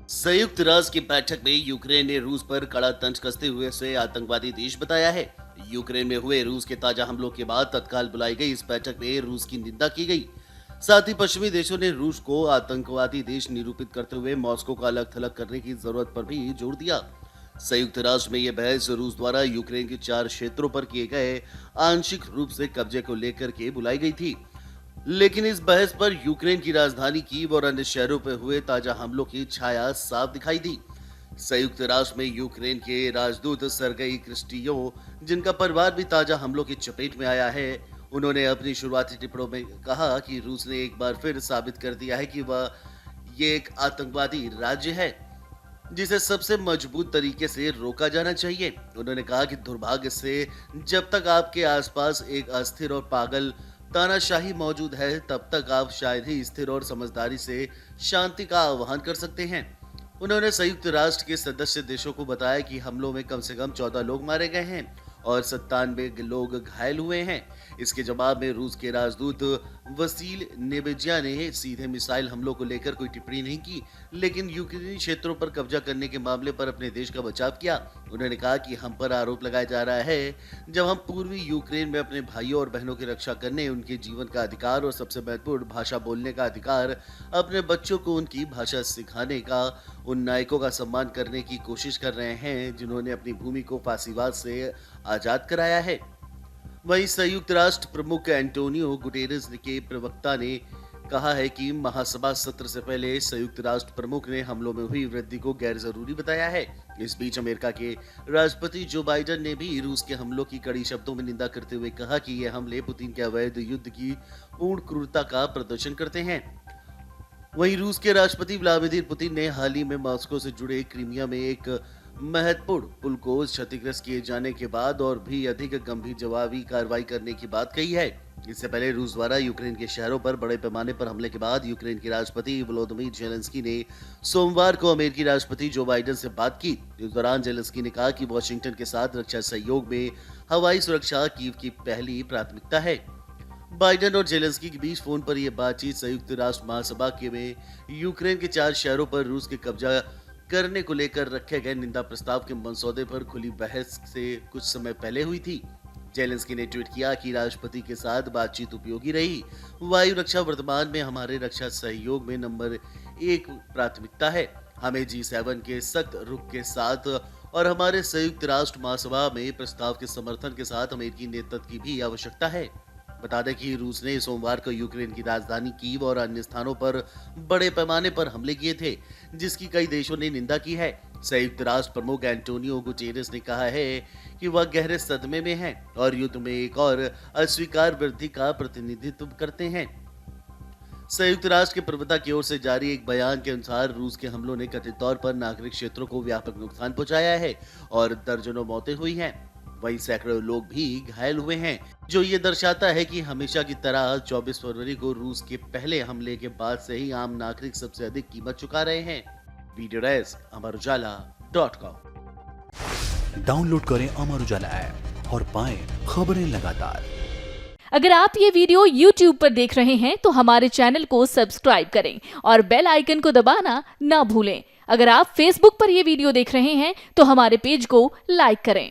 संयुक्त राष्ट्र की बैठक में यूक्रेन ने रूस पर कड़ा तंज कसते हुए उसे आतंकवादी देश बताया है। यूक्रेन में हुए रूस के ताजा हमलों के बाद तत्काल बुलाई गई इस बैठक में रूस की निंदा की गई। साथ ही पश्चिमी देशों ने रूस को आतंकवादी देश निरूपित करते हुए मॉस्को को अलग थलग करने की जरूरत पर भी जोर दिया। संयुक्त राष्ट्र में यह बहस रूस द्वारा यूक्रेन के 4 क्षेत्रों पर किए गए आंशिक रूप से कब्जे को लेकर के बुलाई गई थी। लेकिन इस बहस पर यूक्रेन की राजधानी कीव और अन्य शहरों पर हुए ताजा हमलों की छाया साफ दिखाई दी। संयुक्त राष्ट्र में यूक्रेन के राजदूत सरगई क्रिस्टियो, जिनका परिवार भी ताजा हमलों की चपेट में आया है, उन्होंने अपनी शुरुआती टिप्पणों में कहा कि रूस ने एक बार फिर साबित कर दिया है कि वह ये एक आतंकवादी राज्य है जिसे सबसे मजबूत तरीके से रोका जाना चाहिए। उन्होंने कहा कि दुर्भाग्य से जब तक आपके आसपास एक अस्थिर और पागल तानाशाही मौजूद है, तब तक आप शायद ही स्थिर और समझदारी से शांति का आह्वान कर सकते हैं। उन्होंने संयुक्त राष्ट्र के सदस्य देशों को बताया कि हमलों में कम से कम 14 लोग मारे गए हैं और 97 लोग घायल हुए हैं। इसके जवाब में रूस के राजदूत वसील नेबेजिया ने सीधे मिसाइल हमलों को लेकर कोई टिप्पणी नहीं की, लेकिन यूक्रेनी क्षेत्रों पर कब्जा करने के मामले पर अपने देश का बचाव किया। उन्होंने कहा कि हम पर आरोप लगाया जा रहा है जब हम पूर्वी यूक्रेन में अपने भाइयों और बहनों की रक्षा करने, उनके जीवन का अधिकार और सबसे महत्वपूर्ण भाषा बोलने का अधिकार, अपने बच्चों को उनकी भाषा सिखाने का, उन नायकों का सम्मान करने की कोशिश कर रहे हैं जिन्होंने अपनी भूमि को फांसीवाद से आजाद कराया है। वहीं संयुक्त राष्ट्र प्रमुख एंटोनियो गुटेरेस के प्रवक्ता ने कहा है कि महासभा सत्र से पहले संयुक्त राष्ट्र प्रमुख ने हमलों में हुई वृद्धि को गैर जरूरी बताया है। इस बीच अमेरिका के राष्ट्रपति जो बाइडेन ने भी रूस के हमलों की कड़ी शब्दों में निंदा करते हुए कहा कि ये हमले पुतिन के अवैध युद्ध की पूर्ण क्रूरता का प्रदर्शन करते हैं। वहीं रूस के राष्ट्रपति व्लादिमीर पुतिन ने हाल ही में मॉस्को से जुड़े क्रीमिया में एक महत्वपूर्ण पुल को क्षतिग्रस्त किए जाने के बाद और भी अधिक गंभीर जवाबी कार्रवाई करने की बात कही है। इससे पहले रूस द्वारा यूक्रेन के शहरों पर बड़े पैमाने पर हमले के बाद यूक्रेन के राष्ट्रपति वोलोदिमीर जेलेंस्की ने सोमवार को अमेरिकी राष्ट्रपति जो बाइडेन से बात की। इस दौरान जेलेंस्की ने कहा कि वॉशिंगटन के साथ रक्षा सहयोग में हवाई सुरक्षा कीव की पहली प्राथमिकता है। बाइडेन और जेलेंस्की के बीच फोन पर यह बातचीत संयुक्त राष्ट्र महासभा के में यूक्रेन के 4 शहरों पर रूस के कब्जा करने को लेकर रखे गए निंदा प्रस्ताव के मसौदे पर खुली बहस से कुछ समय पहले हुई थी। जेलेंस्की ने ट्वीट किया कि राष्ट्रपति के साथ बातचीत उपयोगी रही। वायु रक्षा वर्तमान में हमारे रक्षा सहयोग में नंबर 1 प्राथमिकता है। हमें G7 के सख्त रुख के साथ और हमारे संयुक्त राष्ट्र महासभा में प्रस्ताव के समर्थन के साथ अमेरिकी नेतृत्व की भी आवश्यकता है। बता दें कि रूस ने सोमवार को यूक्रेन की राजधानी कीव और अन्य स्थानों पर बड़े पैमाने पर हमले किए थे, जिसकी कई देशों ने निंदा की है। संयुक्त राष्ट्र प्रमुख एंटोनियो गुटेरेस ने कहा है कि वह गहरे सदमे में हैं और युद्ध में एक और अस्वीकार वृद्धि का प्रतिनिधित्व करते हैं। संयुक्त राष्ट्र के प्रवक्ता की ओर से जारी एक बयान के अनुसार रूस के हमलों ने कथित तौर पर नागरिक क्षेत्रों को व्यापक नुकसान पहुंचाया है और दर्जनों मौतें हुई हैं। वहीं सैकड़ों लोग भी घायल हुए हैं, जो ये दर्शाता है कि हमेशा की तरह 24 फरवरी को रूस के पहले हमले के बाद से ही आम नागरिक सबसे अधिक कीमत चुका रहे हैं। वीडियो डेस्क अमर उजाला.com। डाउनलोड करें अमर उजाला ऐप और पाएं खबरें लगातार। अगर आप ये वीडियो YouTube पर देख रहे हैं तो हमारे चैनल को सब्सक्राइब करें और बेल आइकन को दबाना ना भूलें। अगर आप Facebook पर ये वीडियो देख रहे हैं तो हमारे पेज को लाइक करें।